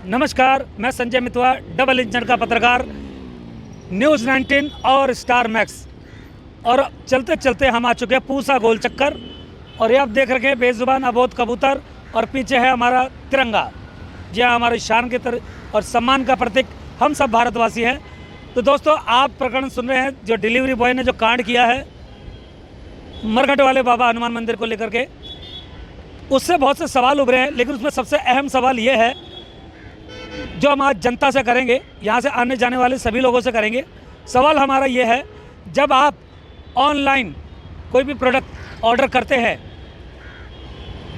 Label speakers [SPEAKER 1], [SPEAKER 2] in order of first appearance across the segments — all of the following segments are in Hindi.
[SPEAKER 1] नमस्कार, मैं संजय मितवा, डबल इंजन का पत्रकार, न्यूज़ 19 और स्टार मैक्स। और चलते चलते हम आ चुके हैं पूसा गोल चक्कर। और ये आप देख रखे हैं बेजुबान अबोध कबूतर, और पीछे है हमारा तिरंगा। जी हाँ, हमारी शान के और सम्मान का प्रतीक हम सब भारतवासी हैं। तो दोस्तों, आप प्रकरण सुन रहे हैं जो डिलीवरी बॉय ने जो कांड किया है मरघट वाले बाबा हनुमान मंदिर को लेकर के। उससे बहुत से सवाल उभरे हैं, लेकिन उसमें सबसे अहम सवाल ये है जो हम आज जनता से करेंगे, यहाँ से आने जाने वाले सभी लोगों से करेंगे। सवाल हमारा ये है, जब आप ऑनलाइन कोई भी प्रोडक्ट ऑर्डर करते हैं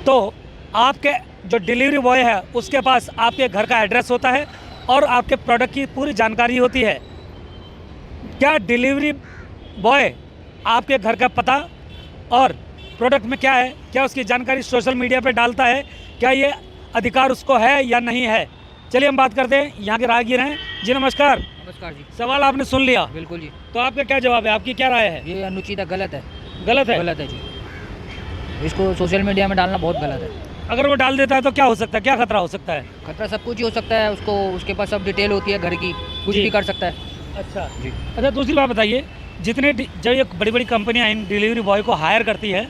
[SPEAKER 1] तो आपके जो डिलीवरी बॉय है उसके पास आपके घर का एड्रेस होता है और आपके प्रोडक्ट की पूरी जानकारी होती है। क्या डिलीवरी बॉय आपके घर का पता और प्रोडक्ट में क्या है, क्या उसकी जानकारी सोशल मीडिया पे डालता है? क्या ये अधिकार उसको है या नहीं है? चलिए हम बात करते हैं। यहाँ के राहगीर हैं जी। नमस्कार।
[SPEAKER 2] नमस्कार जी।
[SPEAKER 1] सवाल आपने सुन लिया?
[SPEAKER 2] बिल्कुल जी।
[SPEAKER 1] तो आपका क्या जवाब है, आपकी क्या राय है?
[SPEAKER 2] ये अनुचित है, गलत है।
[SPEAKER 1] गलत है?
[SPEAKER 2] गलत है जी। इसको सोशल मीडिया में डालना बहुत गलत है।
[SPEAKER 1] अगर वो डाल देता है तो क्या हो सकता है, क्या खतरा हो सकता है?
[SPEAKER 2] खतरा सब कुछ ही हो सकता है। उसके पास सब डिटेल होती है घर की, कुछ
[SPEAKER 1] जी।
[SPEAKER 2] भी कर सकता है।
[SPEAKER 1] अच्छा
[SPEAKER 2] जी।
[SPEAKER 1] अच्छा, दूसरी बात बताइए, जब ये बड़ी बड़ी कंपनियां इन डिलीवरी बॉय को हायर करती है,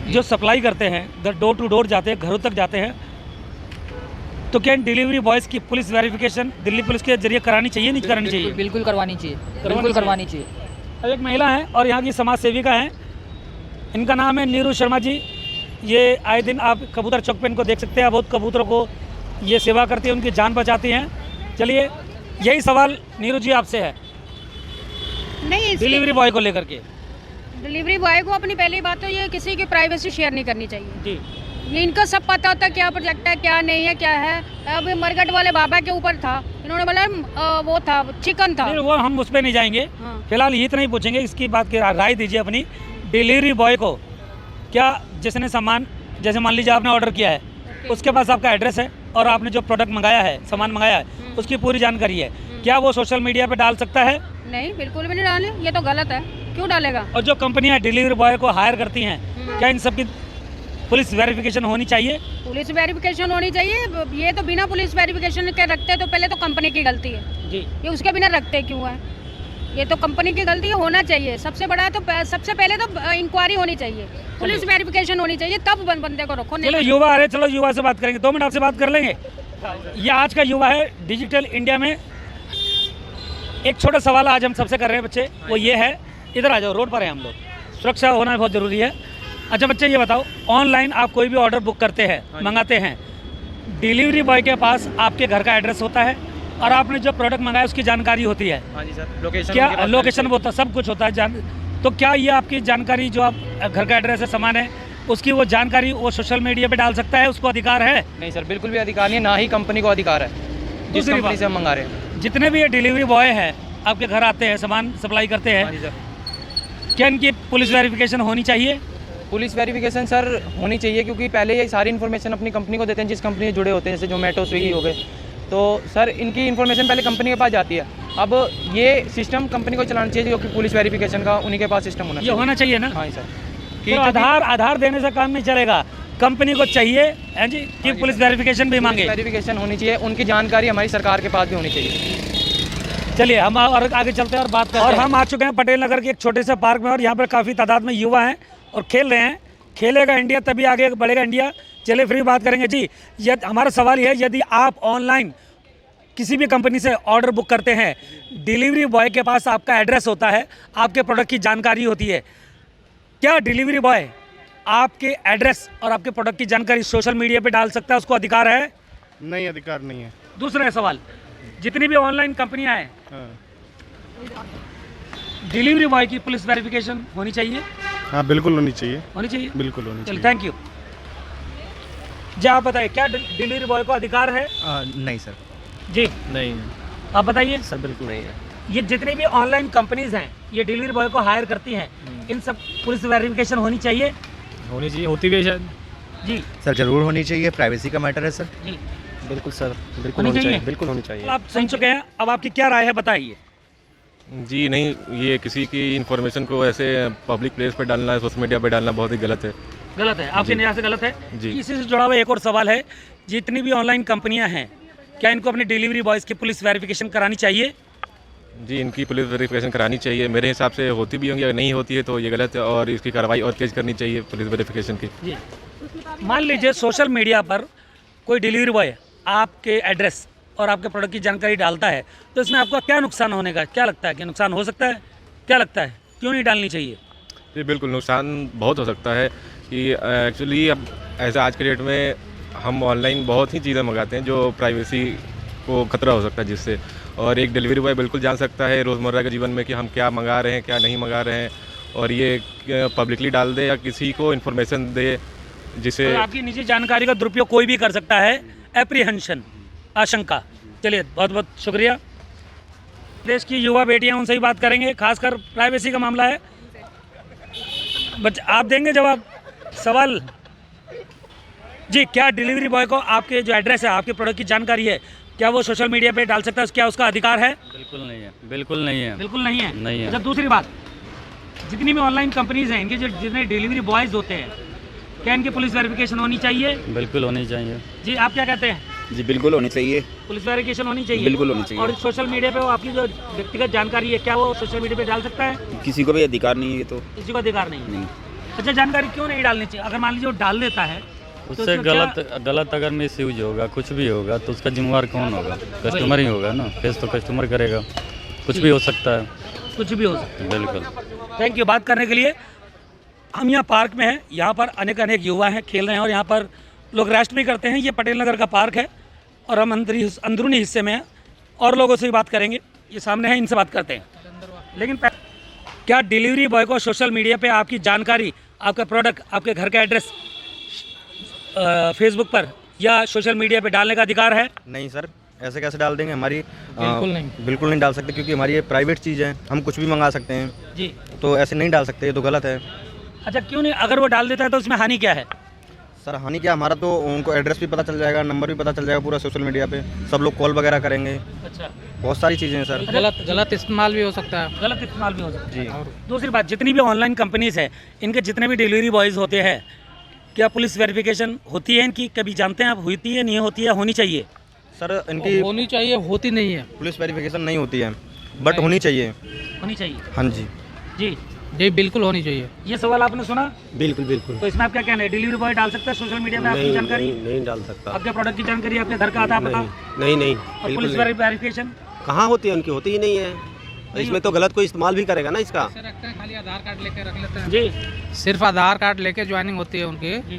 [SPEAKER 1] जो सप्लाई करते हैं, डोर टू डोर जाते हैं, घरों तक जाते हैं, तो क्या इन डिलीवरी बॉयज़ की पुलिस वेरिफिकेशन दिल्ली पुलिस के जरिए करानी चाहिए, नहीं करानी चाहिए?
[SPEAKER 2] बिल्कुल करवानी चाहिए। बिल्कुल करवानी चाहिए।
[SPEAKER 1] अब एक महिला हैं और यहाँ की समाज सेविका हैं, इनका नाम है नीरू शर्मा जी। ये आए दिन आप कबूतर चौक पे इनको देख सकते हैं, बहुत कबूतरों को ये सेवा करती है, उनकी जान बचाती हैं। चलिए, यही सवाल नीरू जी आपसे है
[SPEAKER 3] नहीं,
[SPEAKER 1] डिलीवरी बॉय को लेकर के।
[SPEAKER 3] डिलीवरी बॉय को अपनी पहली बात तो ये किसी की प्राइवेसी शेयर नहीं करनी चाहिए
[SPEAKER 1] जी।
[SPEAKER 3] ये इनका सब पता होता है, क्या प्रोजेक्ट है, क्या नहीं है, क्या है। अब मरघट वाले बाबा के ऊपर था, इन्होंने बोला वो था, चिकन था।
[SPEAKER 1] वो हम उस पर नहीं जाएंगे।
[SPEAKER 3] हाँ।
[SPEAKER 1] फिलहाल ये इतना ही पूछेंगे, इसकी बात की राय दीजिए अपनी। डिलीवरी बॉय को क्या, जिसने सामान, जैसे मान लीजिए आपने ऑर्डर किया है, उसके पास आपका एड्रेस है और आपने जो प्रोडक्ट मंगाया है, सामान मंगाया है, उसकी पूरी जानकारी है, क्या वो सोशल मीडिया पे डाल सकता है?
[SPEAKER 3] नहीं, बिल्कुल भी नहीं डाले, ये तो गलत है। क्यों डालेगा?
[SPEAKER 1] और जो कंपनियां डिलीवरी बॉय को हायर करती हैं, क्या इन सब की पुलिस वेरिफिकेशन होनी चाहिए?
[SPEAKER 3] पुलिस वेरिफिकेशन होनी चाहिए। ये तो बिना पुलिस वेरिफिकेशन के रखते तो पहले तो कंपनी की गलती है
[SPEAKER 1] जी।
[SPEAKER 3] ये उसके बिना रखते क्यों है? ये तो कंपनी की गलती है, होना चाहिए। सबसे बड़ा तो सबसे पहले तो इंक्वायरी होनी चाहिए, पुलिस वेरिफिकेशन होनी चाहिए, तब बंदे को रखो।
[SPEAKER 1] चलो युवा आ रहे, चलो युवा से बात करेंगे, 2 मिनट आपसे बात कर लेंगे। ये आज का युवा है डिजिटल इंडिया में। एक छोटा सवाल आज हम सबसे कर रहे हैं बच्चे, वो ये है, इधर आ जाओ, रोड पर है हम लोग, सुरक्षा होना बहुत ज़रूरी है। अच्छा बच्चे, ये बताओ, ऑनलाइन आप कोई भी ऑर्डर बुक करते हैं, मंगाते हैं, डिलीवरी बॉय के पास आपके घर का एड्रेस होता है और आपने जो प्रोडक्ट मंगाया उसकी जानकारी होती है।
[SPEAKER 4] हाँ जी सर, लोकेशन
[SPEAKER 1] क्या लोकेशन होता, सब कुछ होता है तो क्या ये आपकी जानकारी, जो आप घर का एड्रेस है, सामान है, उसकी वो जानकारी वो सोशल मीडिया पे डाल सकता है? उसको अधिकार है?
[SPEAKER 4] नहीं सर, बिल्कुल भी अधिकार नहीं, ना ही कंपनी को अधिकार है जिस कंपनी से हम मंगा रहे हैं।
[SPEAKER 1] जितने भी ये डिलीवरी बॉय हैं आपके घर आते हैं, सामान सप्लाई करते हैं,
[SPEAKER 4] हाँ जी सर।
[SPEAKER 1] क्या इनकी पुलिस वेरिफिकेशन होनी चाहिए?
[SPEAKER 4] पुलिस वेरिफिकेशन सर होनी चाहिए, क्योंकि पहले ये सारी इन्फॉर्मेशन अपनी कंपनी को देते हैं जिस कंपनी से जुड़े होते हैं, जैसे जोमेटो, स्विगी हो गए। तो सर इनकी इन्फॉर्मेशन पहले कंपनी के पास जाती है। अब ये सिस्टम कंपनी को चलाना चाहिए, जो कि पुलिस वेरिफिकेशन का उन्हीं के पास सिस्टम होना चाहिए।
[SPEAKER 1] ये होना चाहिए ना?
[SPEAKER 4] हाँ जी सर।
[SPEAKER 1] तो आधार देने से काम नहीं चलेगा, कंपनी को चाहिए है जी कि पुलिस वेरिफिकेशन भी मांगे।
[SPEAKER 4] वेरिफिकेशन होनी चाहिए, उनकी जानकारी हमारी सरकार के पास भी होनी चाहिए।
[SPEAKER 1] चलिए हम और आगे चलते हैं और बात करते हैं। और हम आ चुके हैं पटेल नगर के एक छोटे से पार्क में, और यहाँ पर काफ़ी तादाद में युवा हैं और खेल रहे हैं। खेलेगा इंडिया तभी आगे बढ़ेगा इंडिया। चलिए फ्री बात करेंगे जी। हमारा सवाल ये है, यदि आप ऑनलाइन किसी भी कंपनी से ऑर्डर बुक करते हैं, डिलीवरी बॉय के पास आपका एड्रेस होता है, आपके प्रोडक्ट की जानकारी होती है, क्या डिलीवरी बॉय आपके एड्रेस और आपके प्रोडक्ट की जानकारी सोशल मीडिया पे डाल सकता है? उसको अधिकार है?
[SPEAKER 5] नहीं, अधिकार नहीं है।
[SPEAKER 1] दूसरा सवाल, जितनी भी ऑनलाइन कंपनियां हैं,
[SPEAKER 5] हाँ।
[SPEAKER 1] डिलीवरी बॉय की पुलिस वेरिफिकेशन होनी चाहिए?
[SPEAKER 5] हाँ, बिल्कुल होनी चाहिए।
[SPEAKER 1] होनी चाहिए,
[SPEAKER 5] बिल्कुल होनी
[SPEAKER 1] चलिए,
[SPEAKER 5] चाहिए।
[SPEAKER 1] थैंक यू जी। आप बताइए, क्या डिलीवरी बॉय को अधिकार है?
[SPEAKER 6] नहीं सर।
[SPEAKER 1] जी
[SPEAKER 6] नहीं
[SPEAKER 1] आप बताइए।
[SPEAKER 6] सर, बिल्कुल नहीं है।
[SPEAKER 1] ये जितनी भी ऑनलाइन कंपनीज हैं, ये डिलीवरी बॉय को हायर करती हैं, इन सब पुलिस वेरिफिकेशन होनी चाहिए?
[SPEAKER 6] होनी चाहिए, होती भी है शायद।
[SPEAKER 1] जी
[SPEAKER 6] सर जरूर होनी चाहिए, प्राइवेसी का मैटर है सर।
[SPEAKER 1] जी,
[SPEAKER 6] बिल्कुल सर, बिल्कुल
[SPEAKER 1] होनी चाहिए?
[SPEAKER 6] बिल्कुल होनी चाहिए।
[SPEAKER 1] आप सुन चुके हैं, अब आपकी क्या राय है बताइए।
[SPEAKER 7] जी नहीं, ये किसी की इन्फॉर्मेशन को ऐसे पब्लिक प्लेस पे डालना, सोशल मीडिया पे डालना बहुत ही गलत है।
[SPEAKER 1] गलत है, आपके निगाह से गलत है।
[SPEAKER 7] जी।
[SPEAKER 1] इसी से जुड़ा हुआ एक और सवाल है, जितनी भी ऑनलाइन कंपनियां हैं, क्या इनको अपने डिलीवरी बॉयज़ की पुलिस वेरिफिकेशन करानी चाहिए?
[SPEAKER 7] जी, इनकी पुलिस वेरिफिकेशन करानी चाहिए। मेरे हिसाब से होती भी होंगी, अगर नहीं होती है तो ये गलत है और इसकी कार्रवाई और तेज़ करनी चाहिए पुलिस वेरिफिकेशन की।
[SPEAKER 1] जी। मान लीजिए सोशल मीडिया पर कोई डिलीवरी बॉय आपके एड्रेस और आपके प्रोडक्ट की जानकारी डालता है, तो इसमें आपका क्या नुकसान होने का, क्या लगता है कि नुकसान हो सकता है? क्या लगता है, क्यों नहीं डालनी चाहिए?
[SPEAKER 7] जी बिल्कुल, नुकसान बहुत हो सकता है कि एक्चुअली अब ऐसा आज के डेट में हम ऑनलाइन बहुत ही चीज़ें मंगाते हैं जो प्राइवेसी को खतरा हो सकता है जिससे, और एक डिलीवरी बॉय बिल्कुल जान सकता है रोज़मर्रा के जीवन में कि हम क्या मंगा रहे हैं, क्या नहीं मंगा रहे हैं, और ये पब्लिकली डाल दे या किसी को इन्फॉर्मेशन दे जिसे
[SPEAKER 1] तो आपकी निजी जानकारी का दुरुपयोग कोई भी कर सकता है, एप्रीहेंशन, आशंका। चलिए, बहुत बहुत शुक्रिया। देश की युवा बेटियां, उनसे ही बात करेंगे, खासकर प्राइवेसी का मामला है। बट आप देंगे जवाब सवाल जी, क्या डिलीवरी बॉय को आपके जो एड्रेस है, आपके प्रोडक्ट की जानकारी है, क्या वो सोशल मीडिया पे डाल सकता है? क्या उसका अधिकार है?
[SPEAKER 8] बिल्कुल नहीं है, बिल्कुल नहीं है,
[SPEAKER 1] बिल्कुल नहीं है।
[SPEAKER 8] नहीं है।
[SPEAKER 1] जब दूसरी बात, जितनी भी ऑनलाइन कंपनीज हैं, इनके जो जितने डिलीवरी बॉयज़ होते हैं, क्या इनकी पुलिस वेरिफिकेशन होनी चाहिए?
[SPEAKER 8] बिल्कुल होनी चाहिए।
[SPEAKER 1] जी, आप क्या कहते हैं?
[SPEAKER 9] जी बिल्कुल होनी चाहिए,
[SPEAKER 1] पुलिस वेरिफिकेशन होनी चाहिए?
[SPEAKER 9] बिल्कुल होनी चाहिए।
[SPEAKER 1] और सोशल मीडिया पे वो आपकी जो व्यक्तिगत जानकारी है, क्या वो सोशल मीडिया पे डाल सकता है?
[SPEAKER 9] किसी को भी अधिकार नहीं है, तो
[SPEAKER 1] किसी को अधिकार नहीं है।
[SPEAKER 9] नहीं।
[SPEAKER 1] अच्छा, जानकारी क्यों नहीं डालनी चाहिए? अगर मान लीजिए वो डाल देता है तो
[SPEAKER 8] उससे
[SPEAKER 1] उसमें क्या-
[SPEAKER 8] गलत अगर मिस यूज होगा, कुछ भी होगा, तो उसका जिम्मेवार कौन होगा? कस्टमर ही होगा ना, फेस तो कस्टमर करेगा, कुछ भी हो सकता है।
[SPEAKER 1] कुछ भी हो सकता है।
[SPEAKER 8] बिल्कुल।
[SPEAKER 1] थैंक यू बात करने के लिए। हम यहाँ पार्क में हैं, यहाँ पर अनेक युवा हैं, खेल रहे हैं और यहाँ पर लोग रेस्ट भी करते हैं। ये पटेल नगर का पार्क है और हम अंदरूनी हिस्से में हैं और लोगों से भी बात करेंगे। ये सामने है, इनसे बात करते हैं। लेकिन क्या डिलीवरी बॉय को सोशल मीडिया पे आपकी जानकारी, आपका प्रोडक्ट, आपके घर का एड्रेस फेसबुक पर या सोशल मीडिया पे डालने का अधिकार है?
[SPEAKER 6] नहीं सर, ऐसे कैसे डाल देंगे? हमारी बिल्कुल नहीं डाल सकते, क्योंकि हमारी ये प्राइवेट चीज़ है, हम कुछ भी मंगा सकते हैं।
[SPEAKER 1] जी।
[SPEAKER 6] तो ऐसे नहीं डाल सकते, ये तो गलत है।
[SPEAKER 1] अच्छा, क्यों नहीं? अगर वो डाल देता है तो उसमें हानि क्या है?
[SPEAKER 6] सर हानि क्या, हमारा तो उनको एड्रेस भी पता चल जाएगा, नंबर भी पता चल जाएगा पूरा सोशल मीडिया पे, सब लोग कॉल वगैरह करेंगे,
[SPEAKER 1] अच्छा,
[SPEAKER 6] बहुत सारी चीज़ें हैं सर।
[SPEAKER 2] गलत इस्तेमाल भी हो सकता है।
[SPEAKER 1] गलत इस्तेमाल भी हो सकता है।
[SPEAKER 6] जी।
[SPEAKER 1] दूसरी बात, जितनी भी ऑनलाइन कंपनीज है, इनके जितने भी डिलीवरी बॉयज़ होते हैं, क्या पुलिस वेरिफिकेशन होती है इनकी? कभी जानते हैं आप, होती है, नहीं होती है, होनी चाहिए?
[SPEAKER 6] सर इनकी
[SPEAKER 2] होनी चाहिए, होती नहीं है।
[SPEAKER 6] पुलिस वेरिफिकेशन नहीं होती है, बट होनी चाहिए।
[SPEAKER 1] होनी चाहिए।
[SPEAKER 6] हाँ जी।
[SPEAKER 1] जी,
[SPEAKER 2] जी बिल्कुल होनी चाहिए।
[SPEAKER 1] ये सवाल आपने सुना?
[SPEAKER 9] बिल्कुल बिल्कुल
[SPEAKER 1] तो इसमें आप क्या कहना है? डिलीवरी बॉय डाल सकता है सोशल मीडिया में आपकी जानकारी?
[SPEAKER 9] नहीं डाल सकता।
[SPEAKER 1] आपके प्रोडक्ट की जानकारी, आपके घर का आता पता?
[SPEAKER 9] नहीं
[SPEAKER 1] और पुलिस वेरिफिकेशन
[SPEAKER 9] कहाँ होती है उनकी, होती ही नहीं है। इसमें तो गलत कोई इस्तेमाल भी करेगा ना इसका।
[SPEAKER 2] रखते हैं, खाली आधार कार्ड लेके रख लेते हैं।
[SPEAKER 1] जी।
[SPEAKER 2] सिर्फ आधार कार्ड लेके ज्वाइनिंग होती है उनकी,
[SPEAKER 1] जी।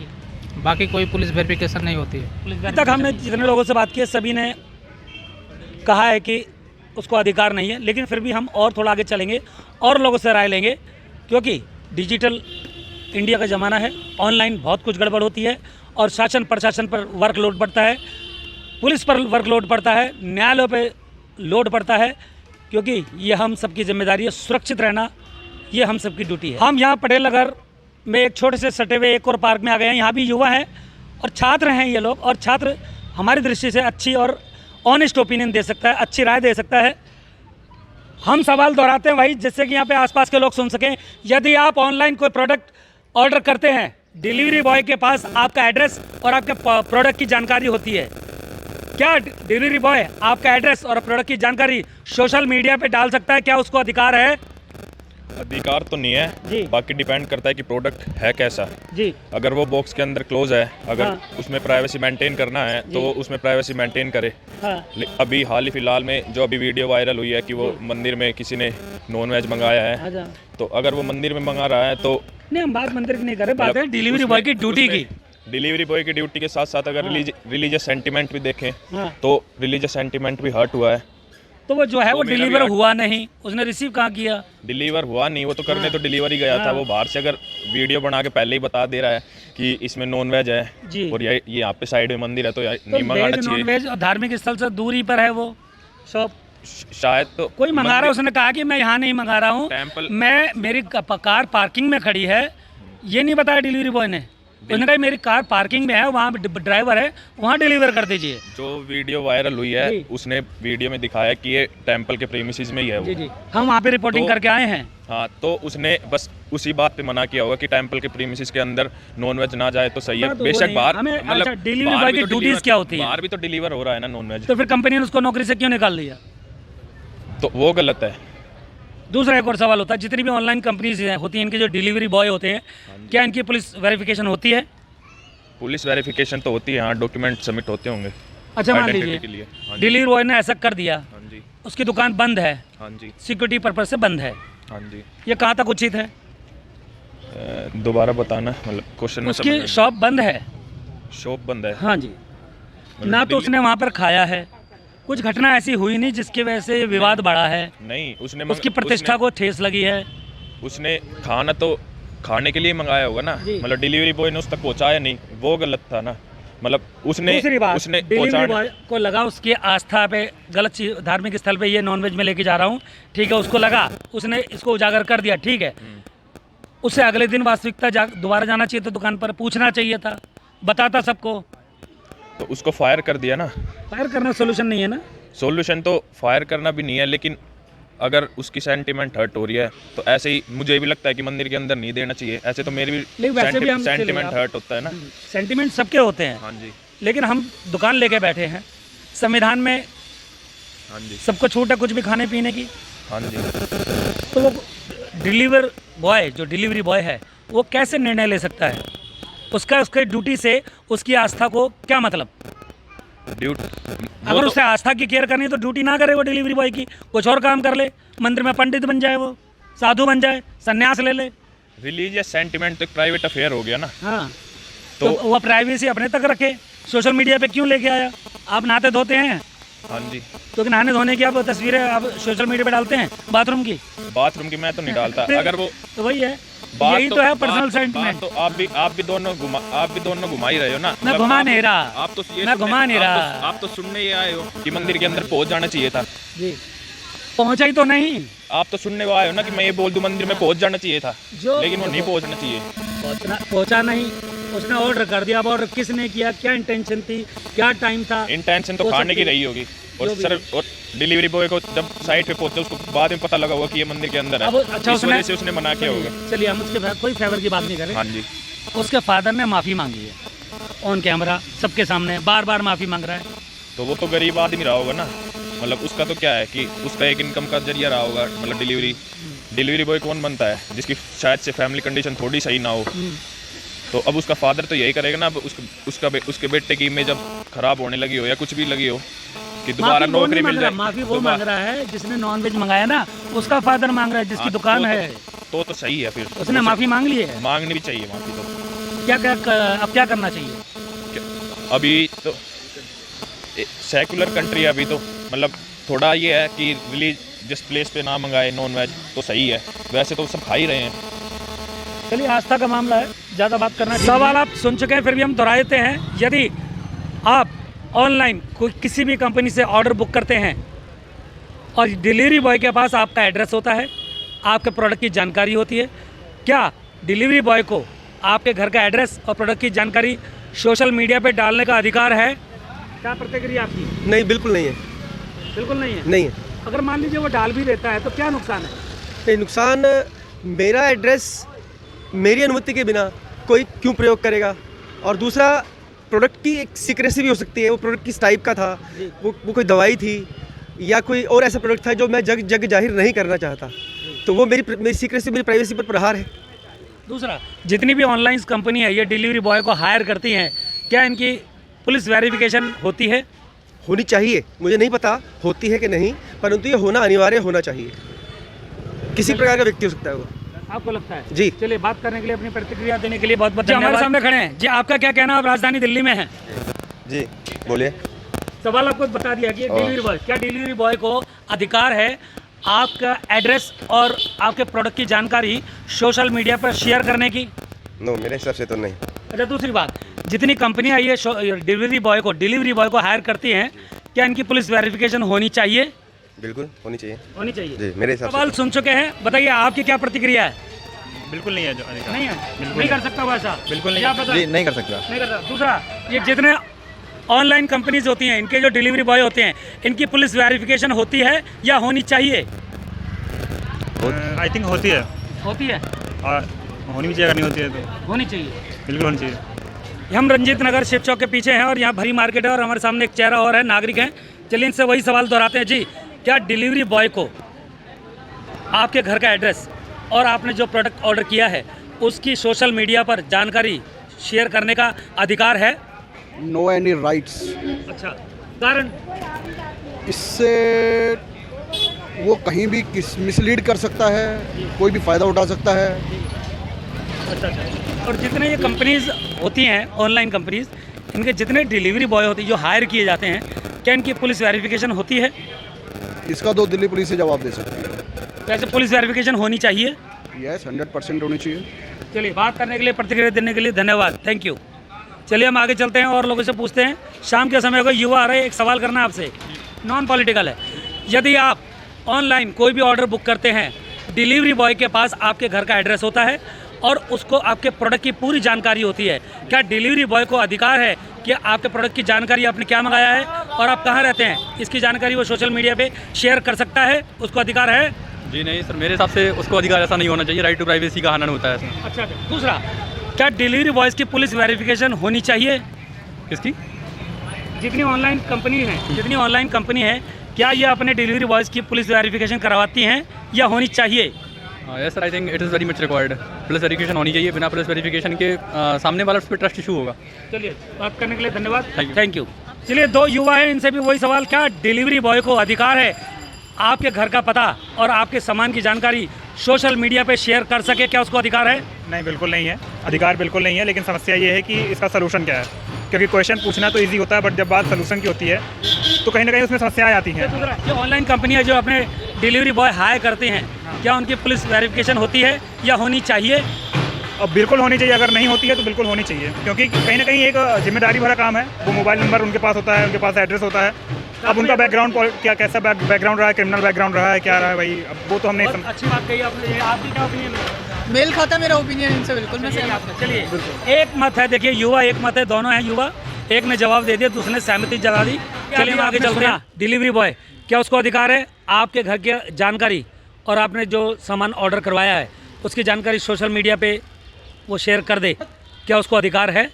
[SPEAKER 2] बाकी कोई पुलिस वेरिफिकेशन नहीं होती है।
[SPEAKER 1] अभी तक हमने जितने लोगों से बात की है, सभी ने कहा है कि उसको अधिकार नहीं है, लेकिन फिर भी हम और थोड़ा आगे चलेंगे और लोगों से राय लेंगे, क्योंकि डिजिटल इंडिया का ज़माना है, ऑनलाइन बहुत कुछ गड़बड़ होती है और शासन प्रशासन पर वर्कलोड पड़ता है, पुलिस पर वर्कलोड पड़ता है, न्यायालयों पे लोड पड़ता है, क्योंकि ये हम सबकी जिम्मेदारी है, सुरक्षित रहना ये हम सबकी ड्यूटी है। हम यहाँ पटेल नगर में एक छोटे से सटे हुए एक और पार्क में आ गए हैं। यहाँ भी युवा हैं और छात्र हैं ये लोग, और छात्र हमारी दृष्टि से अच्छी और ऑनेस्ट ओपिनियन दे सकता है, अच्छी राय दे सकता है। हम सवाल दोहराते हैं भाई, जिससे कि यहाँ पे आसपास के लोग सुन सकें। यदि आप ऑनलाइन कोई प्रोडक्ट ऑर्डर करते हैं, डिलीवरी बॉय के पास आपका एड्रेस और आपके प्रोडक्ट की जानकारी होती है, क्या डिलीवरी बॉय आपका एड्रेस और प्रोडक्ट की जानकारी सोशल मीडिया पे डाल सकता है? क्या उसको अधिकार है?
[SPEAKER 10] अधिकार तो नहीं
[SPEAKER 1] जी।
[SPEAKER 10] है, बाकी डिपेंड करता है कि प्रोडक्ट है कैसा।
[SPEAKER 1] जी।
[SPEAKER 10] अगर वो बॉक्स के अंदर क्लोज है, अगर
[SPEAKER 1] हाँ।
[SPEAKER 10] उसमें प्राइवेसी मेंटेन करना है तो वो उसमें प्राइवेसी मेंटेन करे।
[SPEAKER 1] हाँ।
[SPEAKER 10] अभी हाल ही फिलहाल में जो अभी वीडियो वायरल हुई है कि वो मंदिर में किसी ने नॉन वेज मंगाया है,
[SPEAKER 1] अच्छा।
[SPEAKER 10] तो अगर वो मंदिर में मंगा रहा है तो
[SPEAKER 1] नहीं, हम बात मंदिर की नहीं कर रहे, बात है डिलीवरी बॉय की ड्यूटी की।
[SPEAKER 10] डिलीवरी बॉय की ड्यूटी के साथ साथ अगर रिलीजियस सेंटिमेंट भी देखें
[SPEAKER 1] हाँ।
[SPEAKER 10] तो रिलीजियस सेंटिमेंट भी हर्ट हुआ है।
[SPEAKER 1] तो वो जो है वो
[SPEAKER 10] मेरा भी
[SPEAKER 1] डिलीवर हुआ नहीं, उसने रिसीव कहाँ किया?
[SPEAKER 10] डिलीवर हुआ नहीं, वो तो करने तो डिलीवरी गया था। वो बाहर से अगर वीडियो बना के पहले ही बता दे रहा है कि इसमें नॉन वेज है
[SPEAKER 1] जी।
[SPEAKER 10] और ये यहाँ पे साइड में मंदिर है तो नहीं
[SPEAKER 1] तो
[SPEAKER 10] मंगाना
[SPEAKER 1] वेज नॉन
[SPEAKER 10] चाहिए।
[SPEAKER 1] वेज और धार्मिक स्थल से दूरी पर है वो शॉप।
[SPEAKER 10] शायद तो
[SPEAKER 1] कोई मंगा रहा है, उसने कहा कि मैं यहाँ नहीं मंगा रहा हूँ,
[SPEAKER 10] टेम्पल
[SPEAKER 1] मैं मेरी कार पार्किंग में खड़ी है, ये नहीं बताया डिलीवरी बॉय ने। उसने कहा मेरी कार पार्किंग में है, वहाँ ड्राइवर है, वहाँ डिलीवर कर दीजिए।
[SPEAKER 10] जो वीडियो वायरल हुई है
[SPEAKER 1] जी।
[SPEAKER 10] उसने वीडियो में दिखाया कि ये टेम्पल के प्रीमिसेस में ही है वो।
[SPEAKER 1] जी जी, हम वहाँ पे रिपोर्टिंग
[SPEAKER 10] तो-
[SPEAKER 1] करके आए हैं।
[SPEAKER 10] हाँ, तो उसने बस उसी बात पे मना किया होगा कि टेम्पल के प्रीमिसेस के अंदर नॉनवेज ना जाए तो सही है।
[SPEAKER 1] हाँ, तो वो
[SPEAKER 10] बेशक
[SPEAKER 1] नहीं,
[SPEAKER 10] बाहर
[SPEAKER 1] हमें
[SPEAKER 10] मतलब
[SPEAKER 1] अच्छा, डिलीवरी
[SPEAKER 10] बाहर
[SPEAKER 1] बॉय
[SPEAKER 10] भी
[SPEAKER 1] की
[SPEAKER 10] तो
[SPEAKER 1] ड्यूटीज
[SPEAKER 10] डिलीवर-
[SPEAKER 1] क्या होती है?
[SPEAKER 10] बाहर भी तो डिलीवर हो रहा है ना नॉनवेज,
[SPEAKER 1] तो फिर कंपनी ने उसको नौकरी से क्यों निकाल दिया?
[SPEAKER 10] तो वो गलत है।
[SPEAKER 1] दूसरा एक और सवाल होता है, जितनी भी ऑनलाइन कंपनीज होती हैं, इनके जो डिलीवरी बॉय होते हैं, क्या इनकी पुलिस वेरिफिकेशन होती है?
[SPEAKER 10] पुलिस वेरिफिकेशन तो होती है, हाँ, डॉक्यूमेंट सबमिट होते होंगे
[SPEAKER 1] अच्छा, मान
[SPEAKER 10] आइडेंटिटी
[SPEAKER 1] लीजिए
[SPEAKER 10] के लिए। हाँ जी,
[SPEAKER 1] डिलीवरी बॉय ने ऐसा कर दिया,
[SPEAKER 10] हाँ जी,
[SPEAKER 1] उसकी दुकान बंद है,
[SPEAKER 10] हाँ जी,
[SPEAKER 1] सिक्योरिटी पर्पज से बंद है,
[SPEAKER 10] हाँ जी।
[SPEAKER 1] ये कहाँ तक उचित है?
[SPEAKER 10] दोबारा बताना, मतलब क्वेश्चन में
[SPEAKER 1] उसकी
[SPEAKER 10] समझ
[SPEAKER 1] शॉप बंद है,
[SPEAKER 10] शॉप बंद है।
[SPEAKER 1] हाँ जी,
[SPEAKER 10] मतलब
[SPEAKER 1] ना तो
[SPEAKER 10] दिल्ली-
[SPEAKER 1] उसने वहाँ पर खाया है, कुछ घटना ऐसी हुई नहीं जिसकी वजह से विवाद बढ़ा है,
[SPEAKER 10] नहीं, उसने
[SPEAKER 1] उसकी प्रतिष्ठा को ठेस लगी है।
[SPEAKER 10] उसने खाना तो खाने के लिए मंगाया होगा ना,
[SPEAKER 1] जी।
[SPEAKER 10] मतलब डिलीवरी बॉय ने उस तक पहुंचाया नहीं, वो गलत था ना। मतलब उसने
[SPEAKER 1] दूसरी बात,
[SPEAKER 10] उसने
[SPEAKER 1] डिलीवरी
[SPEAKER 10] पहुंचाने
[SPEAKER 1] बॉय को लगा उसकी आस्था पे गलत चीज, धार्मिक स्थल पे ये नॉनवेज में लेके जा रहा हूँ, ठीक है, उसको लगा, उसने इसको उजागर कर दिया, ठीक है, उससे अगले दिन वास्तविकता दोबारा जाना चाहिए था दुकान पर, पूछना चाहिए था, बताता सबको।
[SPEAKER 10] तो उसको फायर कर दिया ना।
[SPEAKER 1] फायर करना सोल्यूशन नहीं है ना।
[SPEAKER 10] सॉल्यूशन तो फायर करना भी नहीं है, लेकिन अगर उसकी सेंटिमेंट हर्ट हो रही है तो ऐसे ही मुझे भी लगता है कि मंदिर के अंदर नहीं देना चाहिए। ऐसे तो मेरी
[SPEAKER 1] लेकिन वैसे भी हम
[SPEAKER 10] सेंटिमेंट हर्ट होता है ना।
[SPEAKER 1] सेंटिमेंट सबके होते हैं,
[SPEAKER 10] हाँ जी,
[SPEAKER 1] लेकिन हम दुकान लेके बैठे हैं, संविधान में
[SPEAKER 10] हाँ जी,
[SPEAKER 1] सबको छूट है कुछ भी खाने पीने की,
[SPEAKER 10] हाँ जी।
[SPEAKER 1] तो वो डिलीवर बॉय, जो डिलीवरी बॉय है, वो कैसे निर्णय ले सकता है? उसके ड्यूटी से उसकी आस्था को क्या मतलब? अगर उससे आस्था की केयर करनी है तो ड्यूटी ना करे वो डिलीवरी बॉय की, कुछ और काम कर ले, मंदिर में पंडित बन जाए, वो साधु बन जाए, सन्यास ले ले।
[SPEAKER 10] रिलीजियस सेंटिमेंट तो एक प्राइवेट अफेयर हो गया ना।
[SPEAKER 1] हाँ, तो वो प्राइवेसी अपने तक रखे, सोशल मीडिया पे क्यों लेके आया? आप नहाते धोते हैं,
[SPEAKER 10] हाँ जी,
[SPEAKER 1] तो नहाने धोने की आप तस्वीरें आप सोशल मीडिया पे डालते हैं, बाथरूम की?
[SPEAKER 10] बाथरूम की मैं तो नहीं डालता। अगर वो
[SPEAKER 1] तो वही है,
[SPEAKER 10] बात
[SPEAKER 1] यही तो है पर्सनल
[SPEAKER 10] बात
[SPEAKER 1] सेंटिमेंट।
[SPEAKER 10] तो आप भी दोनों घुमा ही रहे हो ना।
[SPEAKER 1] मैं
[SPEAKER 10] मतलब
[SPEAKER 1] घुमा
[SPEAKER 10] आप-
[SPEAKER 1] नहीं रहा,
[SPEAKER 10] आप तो ये
[SPEAKER 1] मैं
[SPEAKER 10] सुनने-
[SPEAKER 1] घुमा नहीं
[SPEAKER 10] आप तो-
[SPEAKER 1] रहा।
[SPEAKER 10] आप तो सुनने ही आए हो कि मंदिर के अंदर पहुंच जाना चाहिए था।
[SPEAKER 1] जी, पहुंचा ही तो नहीं।
[SPEAKER 10] आप तो सुनने को आए हो ना कि मैं ये बोल दूं मंदिर में पहुंच जाना चाहिए था,
[SPEAKER 1] जो
[SPEAKER 10] लेकिन वो नहीं पहुंचना चाहिए।
[SPEAKER 1] पहुंचा नहीं, उसने ऑर्डर कर दिया। अब ऑर्डर किसने किया, क्या इंटेंशन थी, क्या टाइम था?
[SPEAKER 10] इंटेंशन तो
[SPEAKER 1] हो
[SPEAKER 10] खाने की
[SPEAKER 1] सकती है।
[SPEAKER 10] रही होगी, और
[SPEAKER 1] जो भी
[SPEAKER 10] सर और डिलीवरी बॉय को जब साइट पे पहुंचे उसको बाद में पता लगा होगा कि ये मंदिर के अंदर है,
[SPEAKER 1] अब अच्छा,
[SPEAKER 10] इस वजह से उसने मना किया होगा।
[SPEAKER 1] चलिए हम उसके कोई फेवर की बात नहीं करें।
[SPEAKER 10] हाँ जी,
[SPEAKER 1] उसके फादर ने माफ़ी मांगी है ऑन कैमरा, सबके सामने बार बार माफ़ी मांग रहा है।
[SPEAKER 10] तो वो तो गरीब आदमी रहा होगा ना। मतलब उसका तो क्या है कि उसका एक इनकम का जरिया रहा होगा। मतलब डिलीवरी बॉय कौन बनता है जिसकी शायद से फैमिली कंडीशन थोड़ी सही ना हो। तो अब उसका फादर तो यही करेगा ना। अब उसके बेटे की इमेज अब खराब होने लगी हो या कुछ भी लगी हो कि दोबारा नौकरी मिल जाए।
[SPEAKER 1] माफ़ी वो मांग रहा है जिसने नॉनवेज मंगाया ना, उसका फादर मांग रहा है जिसकी दुकान है।
[SPEAKER 10] तो सही है, फिर
[SPEAKER 1] उसने माफ़ी मांग ली है,
[SPEAKER 10] मांगनी भी चाहिए माफ़ी। तो
[SPEAKER 1] अब क्या करना चाहिए?
[SPEAKER 10] अभी तो सेकुलर कंट्री है अभी तो, मतलब थोड़ा ये है कि रिलीज जिस प्लेस पे ना मंगाए नॉन वेज तो सही है। वैसे तो सब खा ही रहे हैं।
[SPEAKER 1] चलिए, आस्था का मामला है, ज़्यादा बात करना। सवाल आप सुन चुके हैं, फिर भी हम दोहरा देते हैं। यदि आप ऑनलाइन कोई किसी भी कंपनी से ऑर्डर बुक करते हैं और डिलीवरी बॉय के पास आपका एड्रेस होता है, आपके प्रोडक्ट की जानकारी होती है, क्या डिलीवरी बॉय को आपके घर का एड्रेस और प्रोडक्ट की जानकारी सोशल मीडिया पे डालने का अधिकार है? क्या प्रतिक्रिया आपकी?
[SPEAKER 9] नहीं, बिल्कुल नहीं है।
[SPEAKER 1] बिल्कुल नहीं है।
[SPEAKER 9] नहीं है।
[SPEAKER 1] अगर मान लीजिए वो डाल भी देता है तो क्या नुकसान है?
[SPEAKER 9] ये नुकसान, मेरा एड्रेस मेरी अनुमति के बिना कोई क्यों प्रयोग करेगा? और दूसरा, प्रोडक्ट की एक सीक्रेसी भी हो सकती है। वो प्रोडक्ट किस टाइप का था, वो कोई दवाई थी या कोई और ऐसा प्रोडक्ट था जो मैं जग जाहिर नहीं करना चाहता, तो वो मेरी सीक्रेसी, मेरी प्राइवेसी पर प्रहार है।
[SPEAKER 1] दूसरा, जितनी भी ऑनलाइन कंपनी है ये डिलीवरी बॉय को हायर करती हैं, क्या इनकी पुलिस वेरिफिकेशन होती है?
[SPEAKER 9] होनी चाहिए, मुझे नहीं पता होती है कि नहीं, परंतु ये होना अनिवार्य होना चाहिए। किसी प्रकार का व्यक्ति हो सकता है वो।
[SPEAKER 1] आपको लगता है?
[SPEAKER 9] जी।
[SPEAKER 1] चलिए, बात करने के लिए, अपनी प्रतिक्रिया देने के लिए बहुत बहुत धन्यवाद। हमारे सामने खड़े हैं जी, आपका क्या कहना है? आप राजधानी दिल्ली में हैं
[SPEAKER 6] जी, बोलिए।
[SPEAKER 1] सवाल आपको बता दिया कि डिलीवरी बॉय, क्या डिलीवरी बॉय को अधिकार है आपका एड्रेस और आपके प्रोडक्ट की जानकारी सोशल मीडिया पर शेयर करने की?
[SPEAKER 6] नो, मेरे हिसाब से तो नहीं।
[SPEAKER 1] अच्छा, दूसरी बात, जितनी कंपनियां ये डिलीवरी बॉय को हायर करती हैं, क्या इनकी पुलिस वेरिफिकेशन होनी चाहिए?
[SPEAKER 6] बिल्कुल होनी चाहिए।
[SPEAKER 1] होनी चाहिए
[SPEAKER 6] जी, मेरे हिसाब से।
[SPEAKER 1] सवाल सुन चुके हैं, बताइए आपकी क्या प्रतिक्रिया है?
[SPEAKER 11] बिल्कुल नहीं है जो अधिकार।
[SPEAKER 1] नहीं है, नहीं कर सकता वो ऐसा,
[SPEAKER 11] बिल्कुल नहीं।
[SPEAKER 1] क्या पता?
[SPEAKER 6] नहीं कर सकता।
[SPEAKER 1] नहीं करता। दूसरा, ये जितने ऑनलाइन कंपनीज होती हैं, इनके जो डिलीवरी बॉय होते हैं, इनकी पुलिस वेरिफिकेशन होती है या होनी चाहिए?
[SPEAKER 11] आई थिंक होती है,
[SPEAKER 1] होती है,
[SPEAKER 11] और होनी भी चाहिए, अगर नहीं होती है तो
[SPEAKER 1] होनी चाहिए।
[SPEAKER 11] बिल्कुल होनी चाहिए।
[SPEAKER 1] हम रंजीत नगर शिव चौक के पीछे हैं और यहाँ भरी मार्केट है और हमारे सामने एक चेहरा और है, नागरिक हैं। चलिए इनसे वही सवाल दोहराते हैं। जी, क्या डिलीवरी बॉय को आपके घर का एड्रेस और आपने जो प्रोडक्ट ऑर्डर किया है उसकी सोशल मीडिया पर जानकारी शेयर करने का अधिकार है?
[SPEAKER 12] No any rights.
[SPEAKER 1] अच्छा, कारण?
[SPEAKER 12] इससे वो कहीं भी मिसलीड कर सकता है, कोई भी फ़ायदा उठा सकता है।
[SPEAKER 1] अच्छा। और जितने ये कंपनीज होती हैं, ऑनलाइन कंपनीज, इनके जितने डिलीवरी बॉय होते हैं जो हायर किए जाते हैं, क्या इनकी पुलिस वेरिफिकेशन होती है?
[SPEAKER 12] इसका तो दिल्ली पुलिस से जवाब दे सकती है।
[SPEAKER 1] वैसे पुलिस वेरिफिकेशन होनी चाहिए?
[SPEAKER 12] यस, 100% होनी चाहिए।
[SPEAKER 1] चलिए, बात करने के लिए, प्रतिक्रिया देने के लिए धन्यवाद, थैंक यू। चलिए हम आगे चलते हैं और लोगों से पूछते हैं। शाम के समय होगा, युवा आ रहे हैं, एक सवाल करना आपसे, नॉन पॉलिटिकल है। यदि आप ऑनलाइन कोई भी ऑर्डर बुक करते हैं, डिलीवरी बॉय के पास आपके घर का एड्रेस होता है और उसको आपके प्रोडक्ट की पूरी जानकारी होती है, क्या डिलीवरी बॉय को अधिकार है कि आपके प्रोडक्ट की जानकारी, आपने क्या मंगाया है और आप कहाँ रहते हैं, इसकी जानकारी वो सोशल मीडिया पे शेयर कर सकता है? उसको अधिकार है?
[SPEAKER 8] जी नहीं सर, मेरे हिसाब से उसको अधिकार ऐसा नहीं होना चाहिए। राइट टू प्राइवेसी का हनन होता है इसमें।
[SPEAKER 1] अच्छा। दूसरा, क्या डिलीवरी बॉयज़ की पुलिस वेरिफिकेशन होनी चाहिए?
[SPEAKER 8] किसकी?
[SPEAKER 1] जितनी ऑनलाइन कंपनी है, क्या ये अपने डिलीवरी बॉयज़ की पुलिस वेरिफिकेशन करवाती हैं या होनी चाहिए?
[SPEAKER 8] Yes sir, I think it is very much required. Police verification होनी चाहिए। बिना पुलिस वेरिफिकेशन के सामने वाला उस पर ट्रस्ट इशू होगा।
[SPEAKER 1] चलिए, बात करने के लिए धन्यवाद, थैंक यू। चलिए, दो युवा हैं, इनसे भी वही सवाल, क्या डिलीवरी बॉय को अधिकार है आपके घर का पता और आपके सामान की जानकारी सोशल मीडिया पे शेयर कर सके? क्या उसको अधिकार है?
[SPEAKER 11] नहीं, बिल्कुल नहीं है, अधिकार बिल्कुल नहीं है। लेकिन समस्या ये है कि इसका सलूशन क्या है, क्योंकि क्वेश्चन पूछना तो ईजी होता है, बट जब बात सलूशन की होती है तो कहीं ना कहीं उसमें समस्याएं आती हैं।
[SPEAKER 1] जो ऑनलाइन कंपनियां जो अपने डिलीवरी बॉय हायर करते हैं, क्या उनकी पुलिस वेरिफिकेशन होती है या होनी चाहिए?
[SPEAKER 11] अब बिल्कुल होनी चाहिए, अगर नहीं होती है तो बिल्कुल होनी चाहिए, क्योंकि कहीं ना कहीं एक जिम्मेदारी भरा काम है। वो मोबाइल नंबर उनके पास होता है, उनके पास एड्रेस होता है। अब उनका बैकग्राउंड क्या, कैसा बैकग्राउंड रहा है, क्रिमिनल बैकग्राउंड रहा है, क्या रहा है भाई, अब वो तो हमने
[SPEAKER 1] अच्छी बात कही आपने। आपकी क्या ओपिनियन है?
[SPEAKER 13] मेल खाता मेरा ओपिनियन इनसे बिल्कुल मैं सहमत।
[SPEAKER 1] चलिए, एक मत है, देखिए युवा एक मत है, दोनों हैं युवा, एक ने जवाब दे दिया, दूसरे ने सहमति जता दी। चलिए हम आगे चलते हैं। डिलीवरी बॉय, क्या उसको अधिकार है आपके घर की जानकारी और आपने जो सामान ऑर्डर करवाया है उसकी जानकारी सोशल मीडिया पे वो शेयर कर दे? क्या उसको अधिकार है?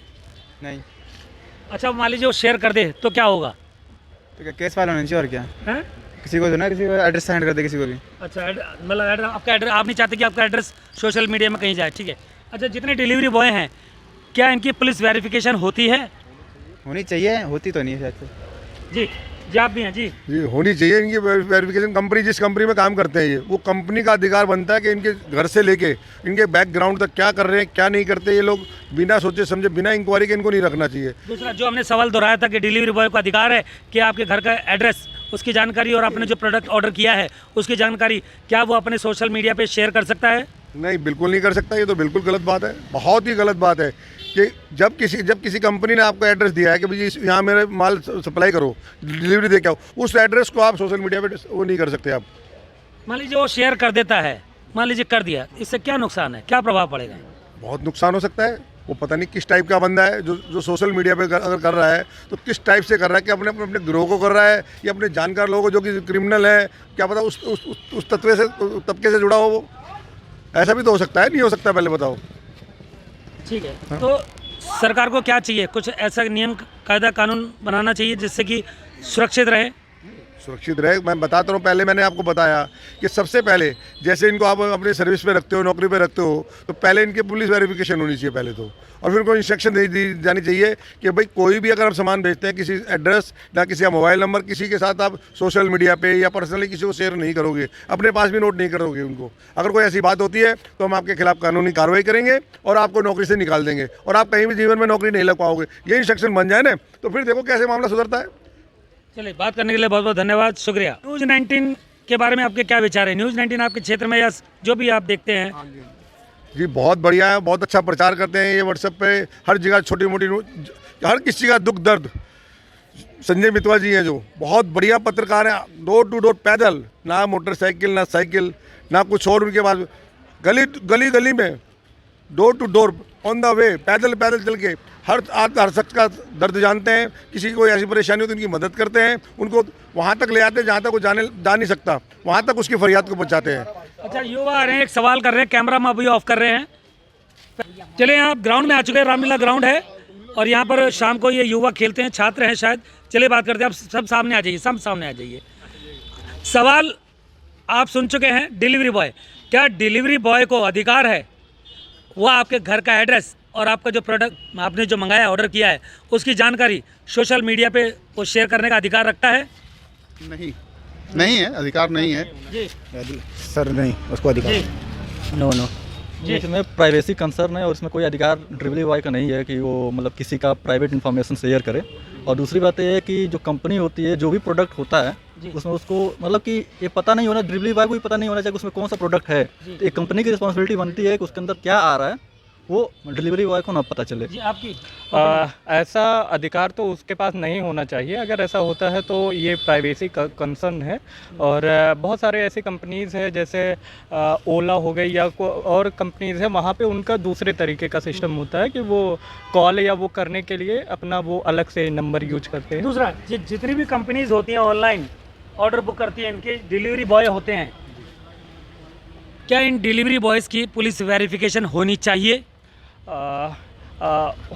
[SPEAKER 4] नहीं।
[SPEAKER 1] अच्छा, मान लीजिए वो शेयर कर दे तो क्या होगा?
[SPEAKER 4] तो क्या केस फाइल होना चाहिए और क्या
[SPEAKER 1] है?
[SPEAKER 4] किसी को जो ना, किसी को एड्रेस सेंड कर दे, किसी को भी।
[SPEAKER 1] अच्छा, मतलब आपका एड्रेस, आप नहीं चाहते कि आपका एड्रेस सोशल मीडिया में कहीं जाए, ठीक है। अच्छा, जितने डिलीवरी बॉय हैं, क्या इनकी पुलिस वेरिफिकेशन होती है?
[SPEAKER 4] होनी चाहिए, होती तो नहीं है शायद से।
[SPEAKER 1] जी, आप भी हैं? जी,
[SPEAKER 12] होनी चाहिए। इनकी वेरिफिकेशन, कंपनी जिस कंपनी में काम करते हैं, ये वो कंपनी का अधिकार बनता है कि इनके घर से लेके इनके बैकग्राउंड तक क्या कर रहे हैं, क्या नहीं करते, ये लोग बिना सोचे समझे, बिना इंक्वायरी के इनको नहीं रखना चाहिए।
[SPEAKER 1] दूसरा, जो हमने सवाल दोहराया था कि डिलीवरी बॉय को अधिकार है कि आपके घर का एड्रेस, उसकी जानकारी और आपने जो प्रोडक्ट ऑर्डर किया है उसकी जानकारी, क्या वो अपने सोशल मीडिया पे शेयर कर सकता है?
[SPEAKER 12] नहीं, बिल्कुल नहीं कर सकता। ये तो बिल्कुल गलत बात है, बहुत ही गलत बात है कि जब किसी कंपनी ने आपको एड्रेस दिया है कि भाई यहाँ मेरे माल सप्लाई करो, डिलीवरी दे के आओ, उस एड्रेस को आप सोशल मीडिया पे वो नहीं कर सकते आप।
[SPEAKER 1] मान लीजिए वो शेयर कर देता है, मान लीजिए कर दिया, इससे क्या नुकसान है, क्या प्रभाव पड़ेगा?
[SPEAKER 12] बहुत नुकसान हो सकता है। वो पता नहीं किस टाइप का बंदा है जो सोशल मीडिया पे अगर कर रहा है तो किस टाइप से कर रहा है, कि अपने गिरोह को कर रहा है या अपने जानकार लोगों को जो कि क्रिमिनल है, क्या पता उस तबके से जुड़ा हो वो। ऐसा भी तो हो सकता है, नहीं हो सकता, पहले बताओ।
[SPEAKER 1] ठीक है, तो सरकार को क्या चाहिए? कुछ ऐसा नियम, कायदा, कानून बनाना चाहिए जिससे कि सुरक्षित रहे।
[SPEAKER 12] मैं बताता हूँ, पहले मैंने आपको बताया कि सबसे पहले जैसे इनको आप अपने सर्विस पे रखते हो, नौकरी पे रखते हो, तो पहले इनकी पुलिस वेरिफिकेशन होनी चाहिए पहले तो, और फिर उनको इंस्ट्रक्शन दी जानी चाहिए कि भाई कोई भी अगर आप सामान भेजते हैं, किसी एड्रेस ना किसी का मोबाइल नंबर किसी के साथ आप सोशल मीडिया पे या पर्सनली किसी को शेयर नहीं करोगे, अपने पास भी नोट नहीं करोगे उनको। अगर कोई ऐसी बात होती है तो हम आपके खिलाफ कानूनी कार्रवाई करेंगे और आपको नौकरी से निकाल देंगे और आप कहीं भी जीवन में नौकरी नहीं लग पाओगे। ये इंस्ट्रक्शन बन जाए ना, तो फिर देखो कैसे मामला सुधरता है।
[SPEAKER 1] चलिए, बात करने के लिए बहुत बहुत धन्यवाद, शुक्रिया। न्यूज़ 19 के बारे में आपके क्या विचार है? न्यूज़ 19 आपके क्षेत्र में या जो भी आप देखते हैं?
[SPEAKER 12] जी, बहुत बढ़िया है, बहुत अच्छा प्रचार करते हैं ये व्हाट्सएप पे, हर जगह छोटी मोटी हर किसी का दुख दर्द। संजय मितवा जी हैं जो बहुत बढ़िया पत्रकार हैं, डोर टू डोर पैदल, ना मोटरसाइकिल ना साइकिल ना कुछ और उनके पास, गली गली में, door to door, on the way, पैदल पैदल चल के हर शख्स का दर्द जानते हैं। किसी की कोई ऐसी परेशानी हो तो उनकी मदद करते हैं, उनको वहाँ तक ले आते हैं जहाँ तक वो जा नहीं सकता, वहाँ तक उसकी फरियाद को पहुँचाते हैं।
[SPEAKER 1] अच्छा, युवा आ रहे हैं, एक सवाल कर रहे हैं, कैमरा में अभी ऑफ कर रहे हैं। चलिए, आप ग्राउंड में आ चुके हैं, रामलीला ग्राउंड है और यहाँ पर शाम को ये युवा खेलते हैं, छात्र हैं शायद। चलिए बात करते हैं, आप सब सामने आ जाइए, सब सामने आ जाइए। सवाल आप सुन चुके हैं, डिलीवरी बॉय, क्या डिलीवरी बॉय को अधिकार है वो आपके घर का एड्रेस और आपका जो प्रोडक्ट आपने जो मंगाया, ऑर्डर किया है, उसकी जानकारी सोशल मीडिया पे वो शेयर करने का अधिकार रखता है?
[SPEAKER 5] नहीं है, अधिकार नहीं है
[SPEAKER 1] जी
[SPEAKER 5] सर, नहीं उसको अधिकार।
[SPEAKER 2] नो नो
[SPEAKER 8] जी, इसमें प्राइवेसी कंसर्न है और इसमें कोई अधिकार डिलीवरी बॉय का नहीं है कि वो मतलब किसी का प्राइवेट इन्फॉर्मेशन शेयर करे। और दूसरी बात ये है कि जो कंपनी होती है, जो भी प्रोडक्ट होता है उसमें उसको मतलब कि ये पता नहीं होना, डिलीवरी बॉय को भी पता नहीं होना चाहिए कि उसमें कौन सा प्रोडक्ट है। तो एक कंपनी की रिस्पॉन्सिबिलिटी बनती है कि उसके अंदर क्या आ रहा है वो डिलीवरी बॉय को ना पता चले।
[SPEAKER 1] जी, आपकी
[SPEAKER 4] ऐसा अधिकार तो उसके पास नहीं होना चाहिए। अगर ऐसा होता है तो ये प्राइवेसी का कंसर्न है। और बहुत सारे ऐसी कंपनीज़ हैं जैसे ओला हो गई या और कंपनीज़ है, वहाँ पे उनका दूसरे तरीके का सिस्टम होता है कि वो कॉल या वो करने के लिए अपना वो अलग से नंबर यूज करते हैं।
[SPEAKER 1] दूसरा, जितनी भी कंपनीज होती हैं ऑनलाइन ऑर्डर बुक करती हैं, इनके डिलीवरी बॉय होते हैं, क्या इन डिलीवरी बॉयज़ की पुलिस वेरिफिकेशन होनी चाहिए?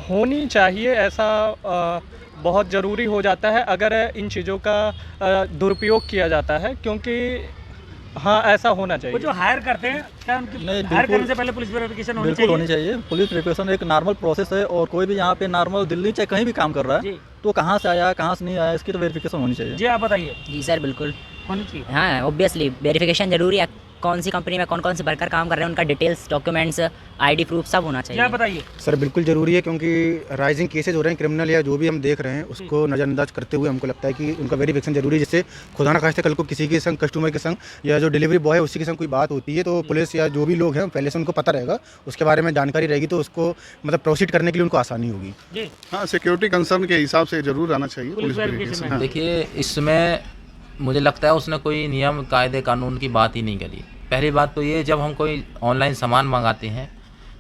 [SPEAKER 4] होनी चाहिए, ऐसा बहुत ज़रूरी हो जाता है अगर इन चीज़ों का दुरुपयोग किया जाता है, क्योंकि हाँ ऐसा होना चाहिए।
[SPEAKER 1] वो जो हायर करते हैं, क्या उनकी
[SPEAKER 8] नहीं,
[SPEAKER 1] हायर करने से पहले पुलिस वेरिफिकेशन होनी
[SPEAKER 8] बिल्कुल
[SPEAKER 1] चाहिए?
[SPEAKER 8] होनी चाहिए। पुलिस वेरिफिकेशन एक नॉर्मल प्रोसेस है और कोई भी यहाँ पे नॉर्मल दिल्ली चाहे कहीं भी काम कर रहा है तो कहाँ से आया कहाँ से नहीं आया इसकी तो वेरिफिकेशन होनी चाहिए।
[SPEAKER 1] जी, आप बताइए।
[SPEAKER 2] जी सर, बिल्कुल
[SPEAKER 1] होनी चाहिए।
[SPEAKER 2] हाँ, ऑब्वियसली वेरिफिकेशन जरूरी है। कौन सी कंपनी में कौन कौन से वर्कर काम कर रहे हैं, उनका डिटेल्स, डॉक्यूमेंट्स, आईडी प्रूफ सब होना
[SPEAKER 1] जी,
[SPEAKER 2] चाहिए।
[SPEAKER 1] आप बताइए।
[SPEAKER 5] सर बिल्कुल ज़रूरी है, क्योंकि राइजिंग केसेज हो रहे हैं क्रिमिनल या जो भी हम देख रहे हैं उसको नज़रअंदाज करते हुए हमको लगता है कि उनका वेरिफिकेशन जरूरी है, जिससे खुदा ना खास्ते कल को किसी के संग, कस्टमर के संग या जो डिलीवरी बॉय है उसी के संग कोई बात होती है तो पुलिस या जो भी लोग हैं पहले से उनको पता रहेगा, उसके बारे में जानकारी रहेगी तो उसको मतलब प्रोसीड करने के लिए उनको आसानी होगी।
[SPEAKER 1] जी,
[SPEAKER 5] हाँ, सिक्योरिटी कंसर्न के हिसाब से ज़रूर आना चाहिए
[SPEAKER 1] पुलिस वेरिफिकेशन में।
[SPEAKER 14] देखिए, इसमें मुझे लगता है उसने कोई नियम कायदे कानून की बात ही नहीं करी। पहली बात तो ये, जब हम कोई ऑनलाइन सामान मंगाते हैं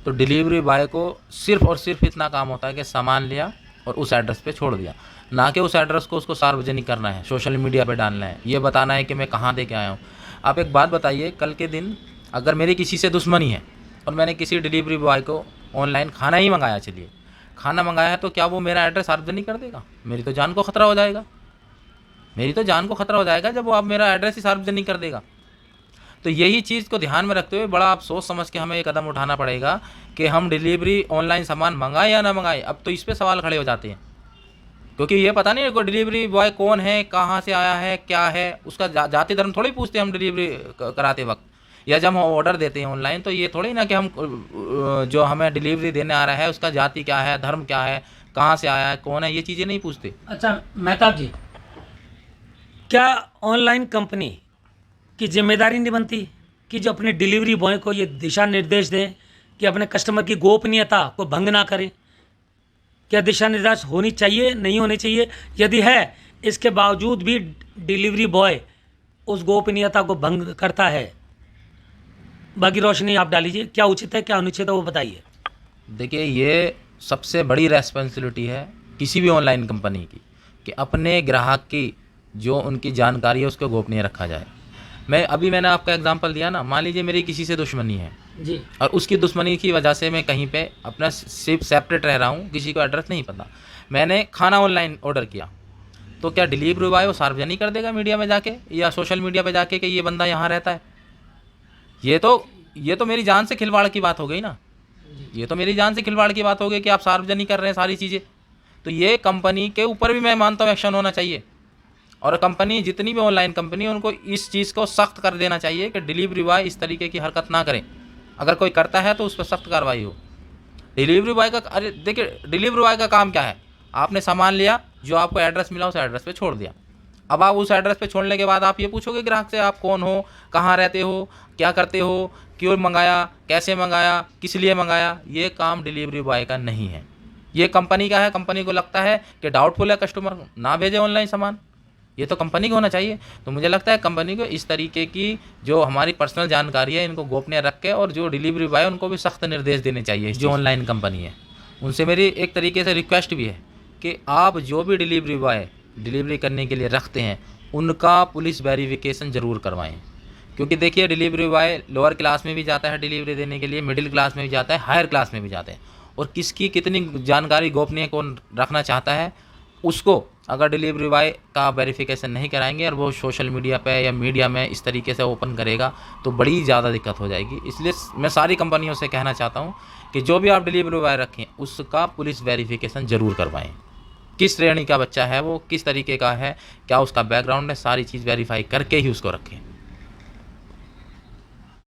[SPEAKER 14] तो डिलीवरी बॉय को सिर्फ़ और सिर्फ इतना काम होता है कि सामान लिया और उस एड्रेस पे छोड़ दिया, ना कि उस एड्रेस को उसको सार्वजनिक करना है, सोशल मीडिया पे डालना है, ये बताना है कि मैं कहाँ दे के आया हूँ। आप एक बात बताइए, कल के दिन अगर मेरी किसी से दुश्मनी है और मैंने किसी डिलीवरी बॉय को ऑनलाइन खाना ही मंगाया, चलिए खाना मंगाया है, तो क्या वो मेरा एड्रेस सार्वजनिक कर देगा? मेरी तो जान को ख़तरा हो जाएगा, मेरी तो जान को ख़तरा हो जाएगा जब वो आप मेरा एड्रेस ही सार्वजनिक कर देगा। तो यही चीज़ को ध्यान में रखते हुए बड़ा आप सोच समझ के हमें ये कदम उठाना पड़ेगा कि हम डिलीवरी ऑनलाइन सामान मंगाएं या ना मंगाएं। अब तो इस पे सवाल खड़े हो जाते हैं, क्योंकि ये पता नहीं है कोई डिलीवरी बॉय कौन है, कहाँ से आया है, क्या है, उसका जाति धर्म थोड़ी पूछते हम डिलीवरी कराते वक्त, या जब हम ऑर्डर देते हैं ऑनलाइन तो ये थोड़ी ना कि हम जो हमें डिलीवरी देने आ रहा है उसका जाति क्या है, धर्म क्या है, कहाँ से आया है, कौन है, ये चीज़ें नहीं पूछते।
[SPEAKER 1] अच्छा मेहताब जी, क्या ऑनलाइन कंपनी की जिम्मेदारी नहीं बनती कि जो अपने डिलीवरी बॉय को ये दिशा निर्देश दें कि अपने कस्टमर की गोपनीयता को भंग ना करें? क्या दिशा निर्देश होनी चाहिए, नहीं होनी चाहिए? यदि है, इसके बावजूद भी डिलीवरी बॉय उस गोपनीयता को भंग करता है, बाकी रोशनी आप डालीजिए, क्या उचित है क्या अनुचित है वो बताइए।
[SPEAKER 14] देखिए, ये सबसे बड़ी रेस्पॉन्सिबिलिटी है किसी भी ऑनलाइन कंपनी की कि अपने ग्राहक की जो उनकी जानकारी है उसको गोपनीय रखा जाए। मैंने आपका एग्जांपल दिया ना, मान लीजिए मेरी किसी से दुश्मनी है
[SPEAKER 1] जी, और
[SPEAKER 14] उसकी दुश्मनी की वजह से मैं कहीं पे अपना सिर्फ सेपरेट रह रहा हूँ, किसी को एड्रेस नहीं पता, मैंने खाना ऑनलाइन ऑर्डर किया, तो क्या डिलीवरी बॉय वो सार्वजनिक कर देगा मीडिया में जाके या सोशल मीडिया पे जाके कि ये बंदा यहाँ रहता है? ये तो मेरी जान से खिलवाड़ की बात हो गई ना, ये तो मेरी जान से खिलवाड़ की बात हो गई कि आप सार्वजनिक कर रहे हैं सारी चीज़ें। तो ये कंपनी के ऊपर भी मैं मानता हूँ एक्शन होना चाहिए, और कंपनी जितनी भी ऑनलाइन कंपनी है उनको इस चीज़ को सख्त कर देना चाहिए कि डिलीवरी बॉय इस तरीके की हरकत ना करें, अगर कोई करता है तो उस पर सख्त कार्रवाई हो। डिलीवरी बॉय का, अरे देखिए, डिलीवरी बॉय का काम क्या है, आपने सामान लिया, जो आपको एड्रेस मिला उस एड्रेस पे छोड़ दिया। अब आप उस एड्रेस पे छोड़ने के बाद आप ये पूछोगे ग्राहक से आप कौन हो, कहाँ रहते हो, क्या करते हो, क्यों मंगाया, कैसे मंगाया, किस लिए मंगाया? ये काम डिलीवरी बॉय का नहीं है, ये कंपनी का है। कंपनी को लगता है कि डाउटफुल है कस्टमर, ना भेजे ऑनलाइन सामान, ये तो कंपनी को होना चाहिए। तो मुझे लगता है कंपनी को इस तरीके की जो हमारी पर्सनल जानकारी है इनको गोपनीय रख के, और जो डिलीवरी बॉय उनको भी सख्त निर्देश देने चाहिए। जो ऑनलाइन कंपनी है उनसे मेरी एक तरीके से रिक्वेस्ट भी है कि आप जो भी डिलीवरी बॉय डिलीवरी करने के लिए रखते हैं उनका पुलिस वेरिफिकेशन ज़रूर करवाएं। क्योंकि देखिए डिलीवरी बॉय लोअर क्लास में भी जाता है डिलीवरी देने के लिए, मिडिल क्लास में भी जाता है, हायर क्लास में भी जाते हैं, और किसकी कितनी जानकारी गोपनीय कौन रखना चाहता है उसको अगर डिलीवरी बॉय का वेरिफिकेशन नहीं कराएंगे और वो सोशल मीडिया पे या मीडिया में इस तरीके से ओपन करेगा तो बड़ी ज़्यादा दिक्कत हो जाएगी। इसलिए मैं सारी कंपनियों से कहना चाहता हूँ कि जो भी आप डिलीवरी बॉय रखें उसका पुलिस वेरिफिकेशन ज़रूर करवाएं। किस श्रेणी का बच्चा है वो, किस तरीके का है, क्या उसका बैकग्राउंड है, सारी चीज़ वेरीफाई करके ही उसको रखें।